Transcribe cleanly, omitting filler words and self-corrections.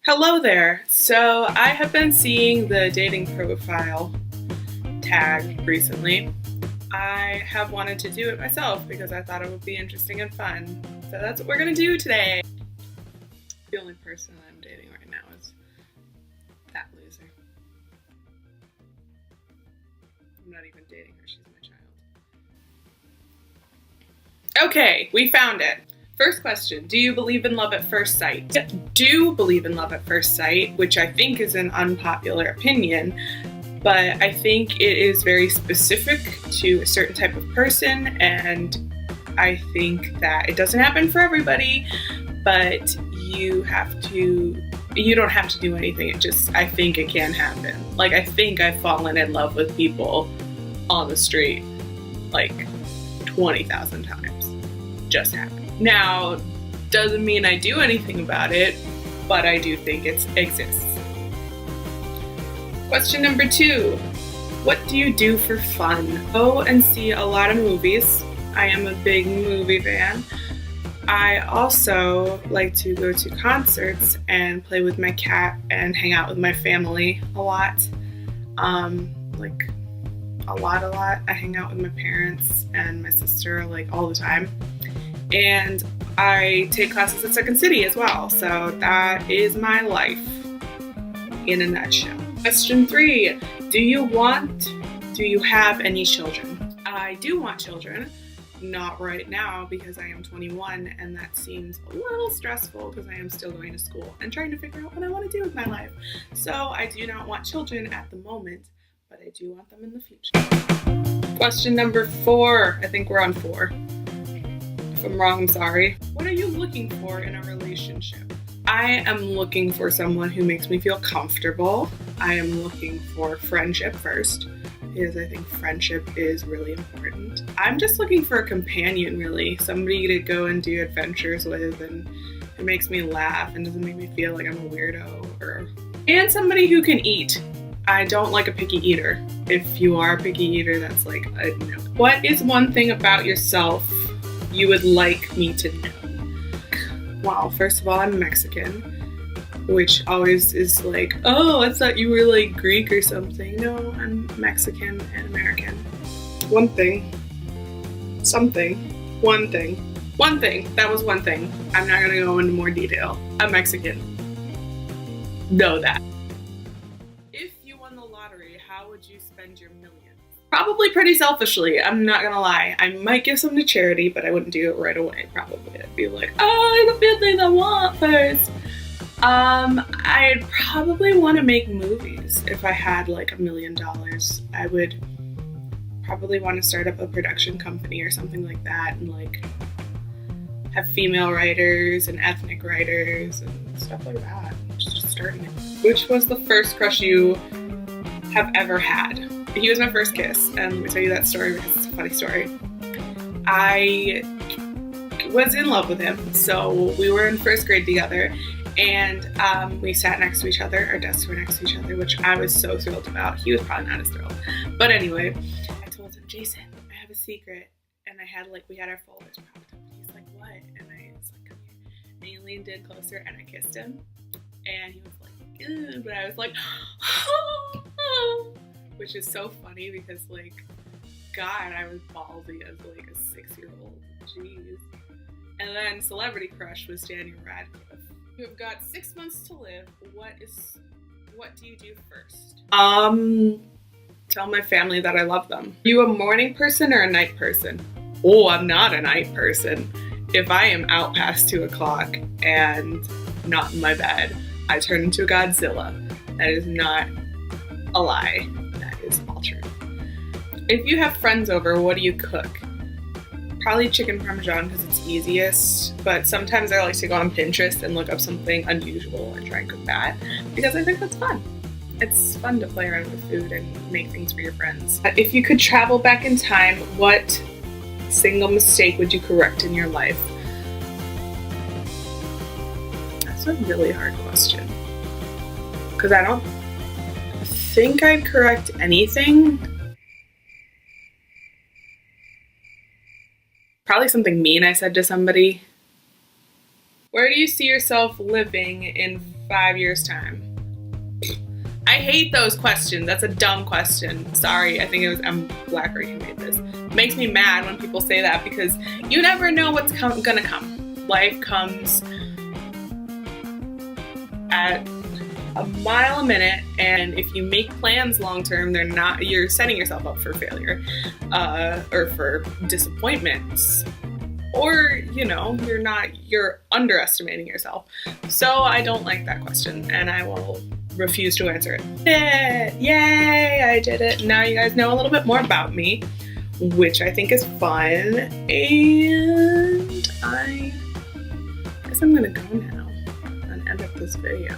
Hello there. So I have been seeing the dating profile tag recently. I have wanted to do it myself because I thought it would be interesting and fun. So that's what we're going to do today. The only person I'm dating right now is that loser. I'm not even dating her, she's my child. Okay, we found it. First question, do you believe in love at first sight? I do believe in love at first sight, which I think is an unpopular opinion, but I think it is very specific to a certain type of person, and I think that it doesn't happen for everybody, but you don't have to do anything. I think it can happen. Like, I think I've fallen in love with people on the street like 20,000 times. Just happened. Now, doesn't mean I do anything about it, but I do think it exists. Question number 2. What do you do for fun? Go and see a lot of movies. I am a big movie fan. I also like to go to concerts and play with my cat and hang out with my family a lot. Like a lot. I hang out with my parents and my sister like all the time. And I take classes at Second City as well. So that is my life in a nutshell. Question 3. Do you have any children? I do want children. Not right now because I am 21 and that seems a little stressful because I am still going to school and trying to figure out what I want to do with my life. So I do not want children at the moment, but I do want them in the future. Question number 4. I think we're on 4. If I'm wrong, I'm sorry. What are you looking for in a relationship? I am looking for someone who makes me feel comfortable. I am looking for friendship first, because I think friendship is really important. I'm just looking for a companion, really. Somebody to go and do adventures with and who makes me laugh and doesn't make me feel like I'm a weirdo. And somebody who can eat. I don't like a picky eater. If you are a picky eater, that's like a no. What is one thing about yourself you would like me to know? Well, first of all, I'm Mexican, which always is like, oh, I thought you were like Greek or something. No, I'm Mexican and American. One thing. That was one thing. I'm not gonna go into more detail. I'm Mexican. Know that. If you won the lottery, how would you spend your millions? Probably pretty selfishly, I'm not gonna lie. I might give some to charity, but I wouldn't do it right away, probably. I'd be like, oh, the few things I want first. I'd probably want to make movies. If I had like $1 million, I would probably want to start up a production company or something like that and like have female writers and ethnic writers and stuff like that. Just starting it. Which was the first crush you have ever had? He was my first kiss, and let me tell you that story because it's a funny story. I was in love with him, so we were in first grade together, and we sat next to each other. Our desks were next to each other, which I was so thrilled about. He was probably not as thrilled. But anyway, I told him, Jason, I have a secret. And we had our folders propped up. And he's like, what? And I was like, come here. And he leaned in closer, and I kissed him. And he was like, ew. But I was like, which is so funny because, like, God, I was ballsy as, like, a 6-year-old. Jeez. And then celebrity crush was Daniel Radcliffe. You have got 6 months to live. What do you do first? Tell my family that I love them. Are you a morning person or a night person? Oh, I'm not a night person. If I am out past 2 o'clock and not in my bed, I turn into a Godzilla. That is not a lie. That is all true. If you have friends over, what do you cook? Probably chicken parmesan because it's easiest, but sometimes I like to go on Pinterest and look up something unusual and try and cook that because I think that's fun. It's fun to play around with food and make things for your friends. If you could travel back in time, what single mistake would you correct in your life? That's a really hard question because I don't think I'd correct anything. Probably something mean I said to somebody. Where do you see yourself living in 5 years' time? I hate those questions. That's a dumb question. Sorry, I think it was M. Blackberry who made this. It makes me mad when people say that because you never know what's gonna come. Life comes at a mile a minute, and if you make plans long term, you're setting yourself up for failure or for disappointments. Or, you're underestimating yourself. So I don't like that question, and I will refuse to answer it. Yay, I did it. Now you guys know a little bit more about me, which I think is fun. And I guess I'm gonna go now and end up this video.